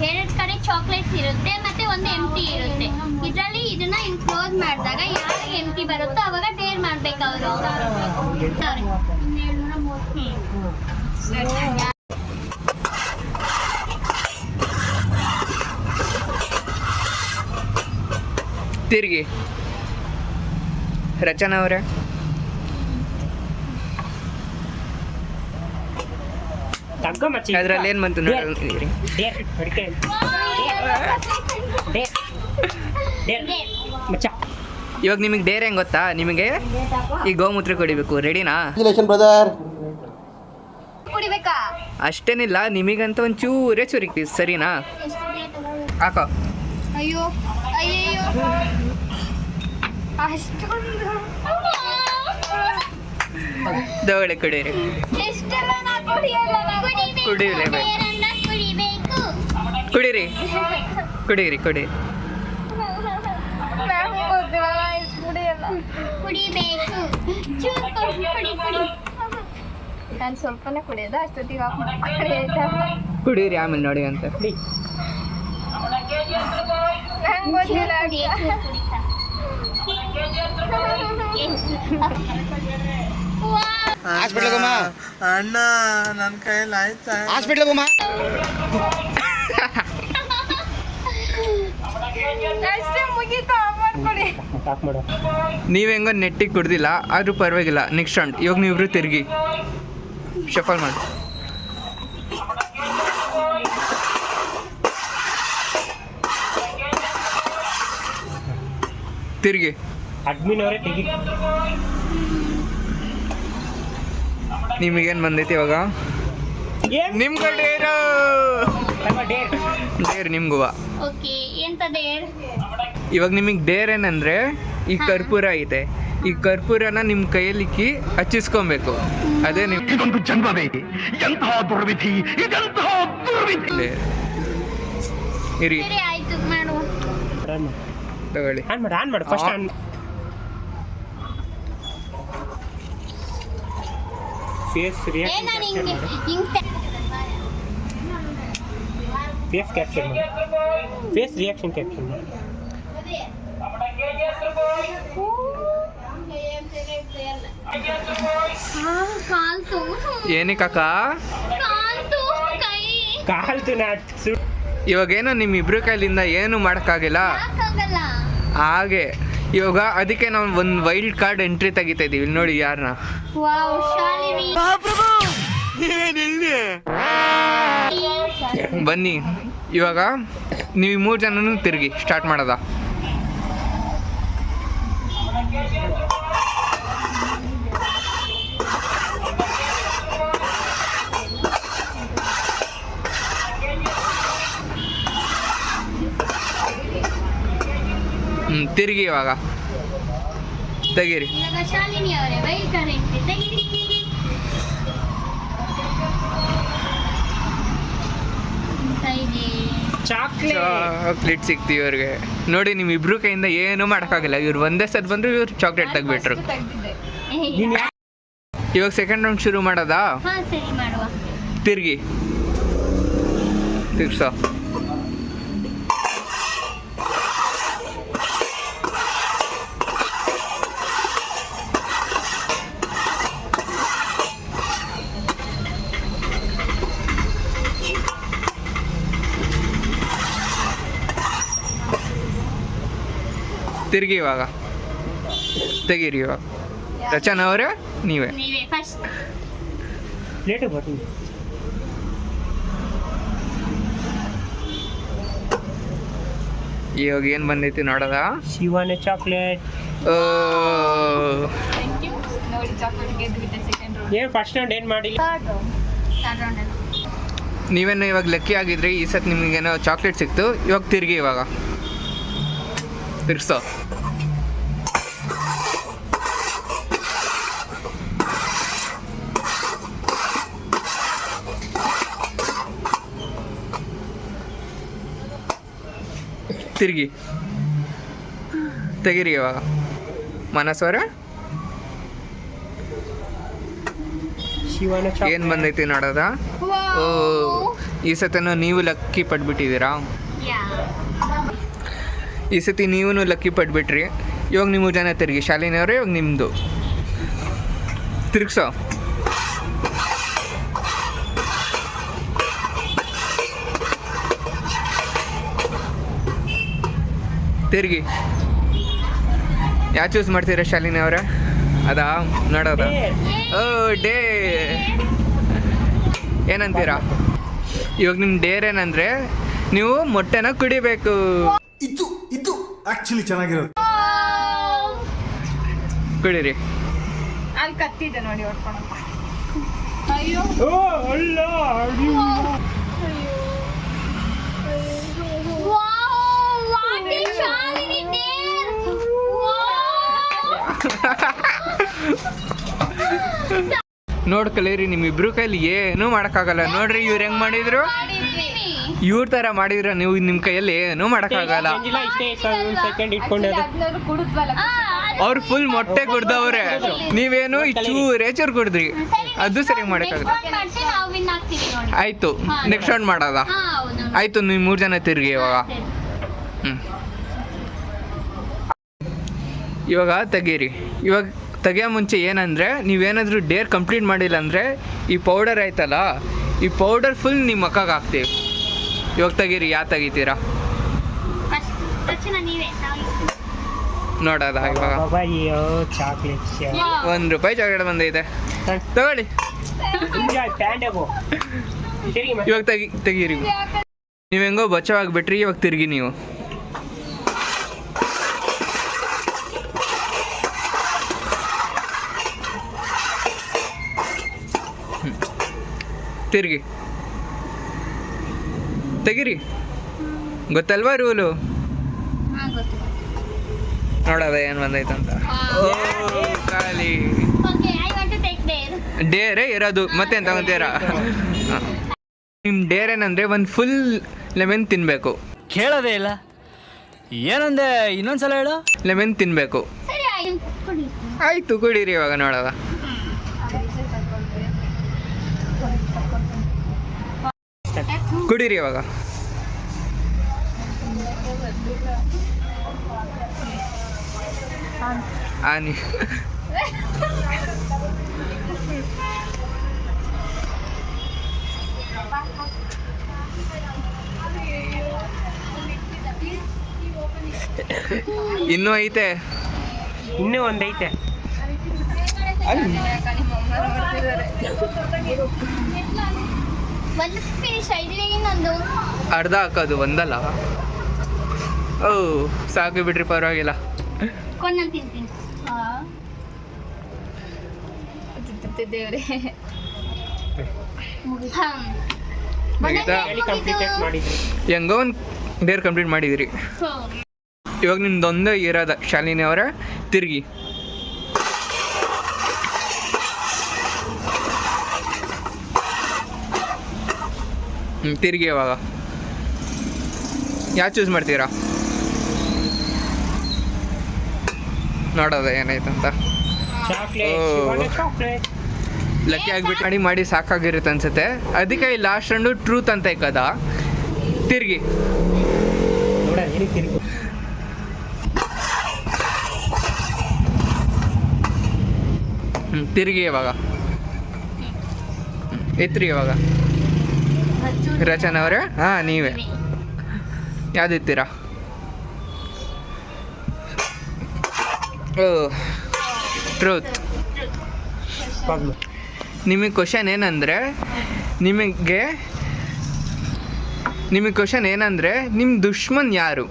ಎರಡು ಕಡೆ ಚಾಕ್ಲೇಟ್ಸ್ ಇರುತ್ತೆ ಮತ್ತೆ ಒಂದು ಎಂಟಿ ಇರುತ್ತೆ. ಇದರಲ್ಲಿ ಇದನ್ನ ಹಿಂಗ್ ಕ್ಲೋಸ್ ಮಾಡಿದಾಗ ಯಾರಿಗೆ ಎಂಟಿ ಬರುತ್ತೋ ಅವಾಗ ಡೇರ್ ಮಾಡ್ಬೇಕು ಅವರು. ತಿರುಗಿ ರಚನಾ ಅವರೇ, ಅದ್ರಲ್ಲಿ ಏನ್ ಬಂತು ನೋಡಿ. ಇವಾಗ ನಿಮಗೆ ಡೇರ್ ಹೆಂಗ್ ಗೊತ್ತಾ? ನಿಮಗೆ ಈ ಗೋಮೂತ್ರ ಕುಡಿಬೇಕು. ರೆಡಿನಾ? ಕುಡಿಬೇಕಾ? ಅಷ್ಟೇನಿಲ್ಲ, ನಿಮಗಂತ ಒಂದು ಚೂರೇ ಚೂರಿ. ಸರಿನಾ? ಹಾಕೋ. ಅಯ್ಯೋ ಅಯ್ಯಯ್ಯೋ ಅಷ್ಟೊಂದು ದವಳೆ ಕುಡೀರಿ. ಎಷ್ಟೆಲ್ಲ ನಾ ಕುಡಿಯಲ್ಲ. ಕುಡಿಲೇಬೇಕು. ಕುಡಿಬೇಕು. ಕುಡೀರಿ ಕುಡೀರಿ ಕುಡೀರಿ. ಕುಡಿಬೇಕು. ಕುಡಿ ಕುಡಿ. ನಾನು ಸ್ವಲ್ಪನೇ ಕುಡಿಯೋದ, ಅಷ್ಟೊತ್ತಿಗೆ ಕುಡೀರಿ ಆಮೇಲೆ ನೋಡಿ ಅಂತ. ಹಾಸ್ಪಿಟ್ಲಿಗಮ್ಮ ಅಣ್ಣ, ನನ್ನ ಕೈಯಲ್ಲಿ ಆಯ್ತಾ? ಹಾಸ್ಪಿಟ್ಲಿಗಮ್ಮ. ನೀವು ಹೆಂಗೋ ನೆಟ್ಟಿಗೆ ಕುಡ್ದಿಲ್ಲ ಆದ್ರೂ ಪರವಾಗಿಲ್ಲ. Next round. ಇವಾಗ ನೀವಿಬ್ರು ತಿರುಗಿ ಶಫಲ್ ಮಾಡಿ. ತಿರುಗಿ. ನಿಮಗೇನು ಬಂದೈತಿ ಇವಾಗ? ನಿಮ್ಗೆ ಡೇರ್ ನಿಮ್ಗುವ. ಓಕೆ, ಎಂತ ಡೇರ್? ಇವಾಗ ನಿಮಗೆ ಡೇರ್ ಏನಂದ್ರೆ, ಈ ಕರ್ಪೂರ ಐತೆ, ಈ ಕರ್ಪೂರನ ನಿಮ್ಮ ಕೈಯಲ್ಲಿಕ್ಕಿ ಹಚ್ಚಿಸ್ಕೊಬೇಕು. ಅದೇ ನಿಮ್ಗೆ ಇದೊಂದು ಜನ್ಮವೇ, ಎಂತಹ ದುರ್ವಿಧಿ, ಇದೆಂತಹ ದುರ್ವಿಧಿ. ಡೇರ್. ಇರಿ, ಸರಿ ಆಯ್ತು, ಮಾಡುವ. ತಗೊಳ್ಳಿ. ಆನ್ ಮಾಡು ಫಸ್ಟ್. ಫೇಸ್ ರಿಯಾಕ್ಷನ್ ನಾನು ಹಿಂಗೆ ಹಿಂಗೆ ಫೇಸ್ ಕ್ಯಾಪ್ಚರ್ ಮಾಡಿ. ಫೇಸ್ ರಿಯಾಕ್ಷನ್ ಕ್ಯಾಪ್ಚರ್ ಮಾಡಿ. ಕಾಲ್ತು ಏನಕ್ಕಕ್ಕ? ಕಾಲ್ತು ಕೈ ಕಾಲ್ತು ನಾಟ್. ಇವಾಗೇನೋ ನಿಮ್ಮಿಬ್ರು ಕೈಲಿಂದ ಏನು ಮಾಡೋಕ್ಕಾಗಿಲ್ಲ. ಯಾಕಾಗಲ್ಲ? ಹಾಗೆ ಇವಾಗ ಅದಕ್ಕೆ ನಾವು ಒಂದು ವೈಲ್ಡ್ ಕಾರ್ಡ್ ಎಂಟ್ರಿ ತೆಗಿತಾ ಇದೀವಿ. ಇಲ್ಲಿ ನೋಡಿ ಯಾರನ್ನ. ವಾವ್, ಶಾಲಿನಿ. ಬನ್ನಿ, ಇವಾಗ ನೀವು 3 ಜನನೂ ತಿರುಗಿ ಸ್ಟಾರ್ಟ್ ಮಾಡೋದ. ತಿರುಗಿ ಇವಾಗ ತೆಗೀರಿ. ಇವಾಗ ಶಾಲಿನಿ ಅವರೇ ವೈಲ್ಡ್ ಕಾರ್ಡ್ ಎಂಟ್ರಿ ತೆಗೀರಿ. ಚಾಕ್ಲೇಟ್ ಸಿಗ್ತೀವಿ ಇವ್ರಿಗೆ. ನೋಡಿ, ನಿಮ್ಮಿಬ್ರು ಕೈಯಿಂದ ಏನೂ ಮಾಡೋಕ್ಕಾಗಿಲ್ಲ. ಇವ್ರು ಒಂದೇ ಸತ್ ಬಂದ್ರು, ಇವ್ರು ಚಾಕ್ಲೇಟ್ ತೆಗ್ಬಿಟ್ರು. ಇವಾಗ ಸೆಕೆಂಡ್ ರೌಂಡ್ ಶುರು ಮಾಡೋದಾ? ಹಾ ಸರಿ, ಮಾಡುವ. ತಿರ್ಗಿ ತಿರ್ಗ್ಸೋ. ತಿರ್ಗಿ ಇವಾಗ ತೆಗೀರಿ. ಇವಾಗ ರಚನಾ ಅವರೇ ನೀವೇ ಫಸ್ಟ್. ಪ್ಲೇಟ್ ಬರ್ತೀನಿ. ಇವಾಗ ಏನು ಬಂದೈತಿ ನೋಡೋದ? ಶಿವನ ಚಾಕ್ಲೇಟ್. ಏನು ಫಸ್ಟ್ ರೌಂಡ್ ಏನು ಮಾಡಿಲ್ಲ? ನೀವೇನೋ ಇವಾಗ ಲಕ್ಕಿ ಆಗಿದ್ರಿ, ಈ ಸತ್ ನಿಮಗೇನೋ ಚಾಕ್ಲೇಟ್ ಸಿಕ್ತು. ಇವಾಗ ತಿರ್ಗಿ ಇವಾಗ ತಿರ್ಗ್ಸೋ. ತಿರ್ಗಿ ತೆಗೀರಿ ಇವಾಗ. ಮನಸ್ವರ ಶಿವನ ಏನು ಬಂದೈತಿ ನೋಡೋದ? ಓ, ಈ ಸತನೂ ನೀವು ಲಕ್ಕಿ ಪಡ್ಬಿಟ್ಟಿದ್ದೀರಾ. ಯಾ ಈ ಸತಿ ನೀವೂ ಲಕ್ಕಿ ಪಡ್ಬಿಟ್ರಿ. ಇವಾಗ ನೀವು ಜನ ತಿರುಗಿ ಶಾಲಿನಿಯವರೇ, ಇವಾಗ ನಿಮ್ಮದು ತಿರುಗ್ಸೋ. ತಿರುಗಿ ಯಾವ ಚೂಸ್ ಮಾಡ್ತೀರಾ ಶಾಲಿನಿಯವರೇ? ಅದಾ ನೋಡೋದ? ಓ ಡೇ ಏನಂತೀರಾ? ಇವಾಗ ನಿಮ್ಮ ಡೇರ್ ಏನಂದರೆ ನೀವು ಮೊಟ್ಟೆನ ಕುಡಿಬೇಕು. ಇದು ಆಕ್ಚುಲಿ ಚೆನ್ನಾಗಿರೋದು. ಕುಡೀರಿ. ಅಲ್ಲಿ ಕತ್ತಿದೆ ನೋಡಿ ಹೊಡ್ಕೊಳಪ್ಪ. ಅಯ್ಯೋ ವಾಟ್ ಇಸ್ ಶಾಲಿನಿ ಡೇರ್. ನೋಡ್ ಕಲೀರಿ, ನಿಮ್ಮಿಬ್ರು ಕೈಲಿ ಏನೂ ಮಾಡೋಕ್ಕಾಗಲ್ಲ. ನೋಡ್ರಿ ಇವ್ರು ಹೆಂಗ್ ಮಾಡಿದ್ರು, ಇವ್ರ ಥರ ಮಾಡಿದ್ರ ನೀವು ನಿಮ್ಮ ಕೈಯಲ್ಲಿ ಏನೂ ಮಾಡೋಕ್ಕಾಗಲ್ಲ. ಇಷ್ಟೇ ಸೆಕೆಂಡ್ ಇಟ್ಕೊಂಡು ಅದನ್ನ ಕುಡಿದ್ವಲ್ಲ. ಅವ್ರು ಫುಲ್ ಮೊಟ್ಟೆ ಕುಡ್ದವ್ರೆ, ನೀವೇನು ಚೂರೇ ಚೂರು ಕುಡಿದ್ರಿ. ಅದು ಸರಿಯಾಗಿ ಮಾಡೋಕ್ಕಾಗಲ್ಲ. ನಾವು ವಿನ್ ಆಗ್ತೀವಿ ನೋಡಿ. ಆಯ್ತು, ನೆಕ್ಸ್ಟ್ ರೌಂಡ್ ಮಾಡೋದ? ಹಾ ಹೌದು. ಆಯ್ತು, ನೀವು 3 ಜನ ತಿರ್ಗಿ ಇವಾಗ. ಇವಾಗ ತೆಗೀರಿ. ಇವಾಗ ತೆಗಿಯೋ ಮುಂಚೆ ಏನಂದರೆ, ನೀವೇನಾದರೂ ಡೇರ್ ಕಂಪ್ಲೀಟ್ ಮಾಡಿಲ್ಲ ಅಂದರೆ ಈ ಪೌಡರ್ ಆಯ್ತಲ್ಲ, ಈ ಪೌಡರ್ ಫುಲ್ ನಿಮ್ಮ ಮಕ್ಕಗೆ ಹಾಕ್ತೀವಿ. ಇವಾಗ ತೆಗೀರಿ, ಯಾವ ತೆಗಿತೀರಾ ತಕ್ಷಣ ನೀವೇ ನೋಡೋದ? ಇವಾಗ ಚಾಕ್ಲೇಟ್ ₹1 ಚಾಕ್ಲೇಟ್ ಬಂದೈತೆ, ತಗೊಳ್ಳಿ. ಇವಾಗ ತೆಗೀರಿ. ನೀವು ಹೆಂಗೋ ಬಚಾವಾಗಿಬಿಟ್ರಿ. ಇವಾಗ ತಿರುಗಿ ನೀವು. ತಿರುಗಿ ತೆಗೀರಿ. ಗೊತ್ತಲ್ವಾ ರೂಲು? ನೋಡೋದ ಏನು ಬಂದೈತಂತ. ಓ ಖಾಲಿ ಡೇರೇ ಇರೋದು, ಮತ್ತೆ ಏನು ತಗೊಂತೀರಾ? ನಿಮ್ಮ ಡೇರ್ ಏನಂದರೆ ಒಂದು ಫುಲ್ ಲೆಮನ್ ತಿನ್ನಬೇಕು. ಕೇಳೋದೇ ಇಲ್ಲ, ಏನಂದೆ ಇನ್ನೊಂದ್ಸಲ ಹೇಳು. ಲೆಮನ್ ತಿನ್ನಬೇಕು. ಆಯಿತು, ಕುಡೀರಿ ಇವಾಗ. ನೋಡೋದ? ಕುಡೀರಿ ಇವಾಗ. ಆನಿ ಇನ್ನೂ ಐತೆ, ಇನ್ನೂ ಒಂದೈತೆ. ಒಂದು ಫಿನಿಶ್ ಆಯ್ತು, ಇನ್ನೊಂದು ಅರ್ಧ ಹಾಕೋದು, ಒಂದಲ್ಲ. ಓ ಸಾಕು ಬಿಡ್ರಿ, ಪರವಾಗಿಲ್ಲ. ಕೊಂದು ತಿಂತೀನಿ. ದೇವ್ರೆ. ಕಂಪ್ಲೀಟ್ ಮಾಡಿದ್ರಿ. ಹೆಂಗೋ ಒಂದು ಡೇರ್ ಕಂಪ್ಲೀಟ್ ಮಾಡಿದಿರಿ. ಇವಾಗ ನಿಮ್ದೊಂದೇ ಇರೋದ ಶಾಲಿನಿ ಅವರ. ತಿರುಗಿ. ತಿರುಗಿ ಇವಾಗ. ಯಾವ ಚೂಸ್ ಮಾಡ್ತೀರಾ? ನೋಡೋದ ಏನಾಯ್ತಂತ. ಲಕ್ಕಿ ಆಗಿಬಿಟ್ಟು ಮಾಡಿ ಸಾಕಾಗಿರುತ್ತೆ ಅನ್ಸುತ್ತೆ. ಅದಕ್ಕೆ ಈ ಲಾಸ್ಟ್ ರೌಂಡು ಟ್ರೂತ್ ಅಂತ ಇಕ್ಕದ. ತಿರುಗಿ. ತಿರುಗಿ ಇವಾಗ. ಎತ್ರಿ ಇವಾಗ. ರಚನಾ ಅವರೇ? ಹಾಂ, ನೀವೇ. ಯಾವ್ದಿತ್ತೀರಾ? ಓ ಟ್ರೂತ್. ನಿಮಗೆ ಕ್ವಶನ್ ಏನಂದರೆ, ನಿಮಗೆ ಕ್ವಶನ್ ಏನಂದರೆ, ನಿಮ್ಮ ದುಶ್ಮನ್ ಯಾರು?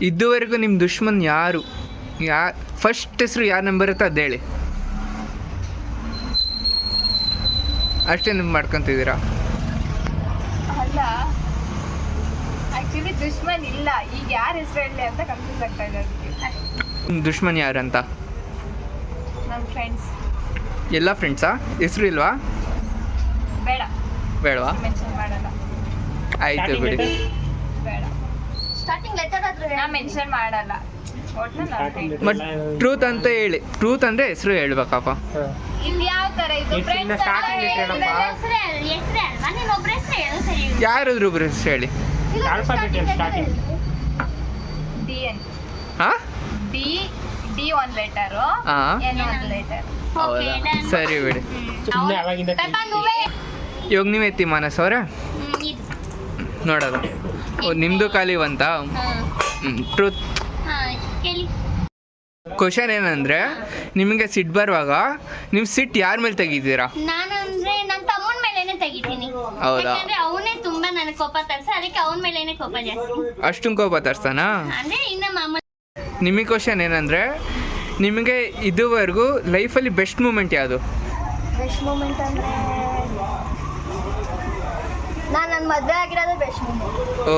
ಇದುವರೆಗೂ ನಿಮ್ಮ ದುಶ್ಮನ್ ಯಾರು? ಫಸ್ಟ್ ಹೆಸರು ಯಾರು ನಂಬರ್ ಇರುತ್ತೆ ಅದು ಹೇಳಿ. ಅಷ್ಟೇ ನಿಮ್ಗೆ ಮಾಡ್ಕೊತಿದ್ದೀರಾ? ಅಲ್ಲ, ಆಕ್ಚುಲಿ ದುಶ್ಮನ್ ಇಲ್ಲ. ಈಗ ಯಾರ ಹೆಸರು ಹೇಳಿ ಅಂತ ಕನ್ಫ್ಯೂಸ್ ಆಗ್ತಾ ಇದೆ. ನಿಮ್ಮ ದುಶ್ಮನ್ ಯಾರು ಅಂತ? ನಮ್ಮ ಫ್ರೆಂಡ್ಸ್. ಎಲ್ಲ ಫ್ರೆಂಡ್ಸಾ? ಹೆಸರು ಇಲ್ವಾ? ಬೇಡ, ಬೇಡವಾ? ಮೆನ್ಷನ್ ಮಾಡಲ್ಲ. ಆಯ್ತು ಬಿಡಿ. ಬೇಡ, ಸ್ಟಾರ್ಟಿಂಗ್ ಲೆಟರ್ ಆದ್ರೂ ನಾ ಮೆನ್ಷನ್ ಮಾಡಲ್ಲ. ಒಟ್ನಲ್ಲಿ ಬಟ್ ಟ್ರೂತ್ ಅಂತ ಹೇಳಿ, ಟ್ರೂತ್ ಅಂದರೆ ಹೆಸರು ಹೇಳ್ಬೇಕಪ್ಪ. ಇದು ಯಾವ ತರ ಇದು ಇದು ಫ್ರೆಂಡ್ಸ್ starting ಗೆ ಹೇಳಪ್ಪ. ಹೆಸರೇ ಅಲ್ವಾ ನೀನು ಒಬ್ಬರ ಹೆಸರು ಹೇಳು ಸರಿ. ಯಾರಾದ್ರೂ ಒಬ್ರು ಹೆಸರು ಹೇಳಿ. Alphabet starting. ಡಿ ಎನ್ ಹಾಂ ಡಿ ಡಿ ಒಂದು ಲೆಟರು ಹಾಂ ಎನ್ ಒಂದು ಲೆಟರ್. ಹೌದಾ, ಸರಿ ಬಿಡಿ. ಸುಮ್ಮನೆ ಅವಾಗಿಂದ ಇವಾಗ ನೀವು ಎತ್ತಿ ಮಾನಸ್ ಅವರೇ ಇದು ನೋಡೋದು. ಓ ನಿಮ್ಮದು ಖಾಲಿ ಒಂತ. ಟ್ರೂತ್. ಕೇಳಿ. ಕ್ವಶನ್ ಏನಂದರೆ, ನಿಮಗೆ ಸಿಟ್ಟು ಬರುವಾಗ ನೀವು ಸಿಟ್ಟು ಯಾರ ಮೇಲೆ ತೆಗಿದ್ದೀರಾ? ನಾನಂದ್ರೆ ನನ್ನ ತಮ್ಮನ ಮೇಲೇನೆ ತೆಗಿತೀನಿ. ಹೌದಾ? ಯಾಕಂದ್ರೆ ಅವನೇ ತುಂಬಾ ನನಗೆ ಕೋಪ ತರ್ಸ, ಅದಕ್ಕೆ ಅವನ ಮೇಲೇನೆ ಕೋಪ ಜಾಸ್ತಿ. ಅಷ್ಟೊಂದು ಕೋಪ ತರ್ಸ್ತಾನಾ? ಅಂದ್ರೆ ಇನ್ನ ಮಾಮೂಲಿ. ನಿಮಗೆ ಕ್ವಶನ್ ಏನಂದರೆ, ನಿಮಗೆ ಇದುವರೆಗೂ ಲೈಫಲ್ಲಿ ಬೆಸ್ಟ್ ಮೂಮೆಂಟ್ ಯಾವುದು? ಬೆಸ್ಟ್ ಮೂಮೆಂಟ್ ಅಂದರೆ ನಾನು ನನ್ನ ಮದುವೆ ಆಗಿರೋದು ಬೆಸ್ಟ್ ಮೂಮೆಂಟ್. ಓ